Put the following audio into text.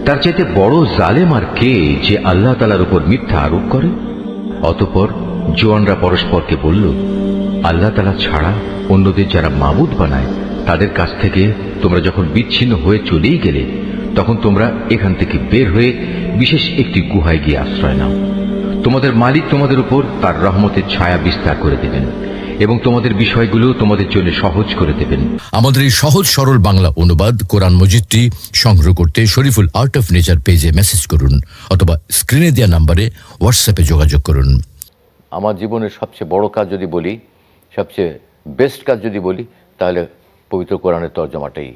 তার চাইতে বড় জালেম আর কে যে আল্লাহ তাআলার উপর মিথ্যা আরোপ করে? অতঃপর জোয়ানরা পরস্পরকে বলল, আল্লাহ তাআলা ছাড়া অন্যদের যারা মাবুদ বানায় তাদের কাছ থেকে তোমরা যখন বিচ্ছিন্ন হয়ে চলেই গেলে, তখন তোমরা এখান থেকে বের হয়ে বিশেষ একটি গুহায় গিয়ে আশ্রয় নাও। তোমাদের মালিক তোমাদের উপর তার রহমতের ছায়া বিস্তার করে দেবেন এবং তোমাদের বিষয়গুলো তোমাদের জন্য সহজ করে দেবেন। আমাদের এই সহজ সরল বাংলা অনুবাদ কোরআন মজিদটি সংগ্রহ করতে শরীফুল আর্ট অফ নেচার পেজে মেসেজ করুন অথবা স্ক্রিনে দেওয়া নম্বরে হোয়াটসঅ্যাপে যোগাযোগ করুন। আমার জীবনের সবচেয়ে বড় কাজ যদি বলি, সবচেয়ে বেস্ট কাজ যদি বলি, তাহলে পবিত্র কোরআনের তর্জমাটাই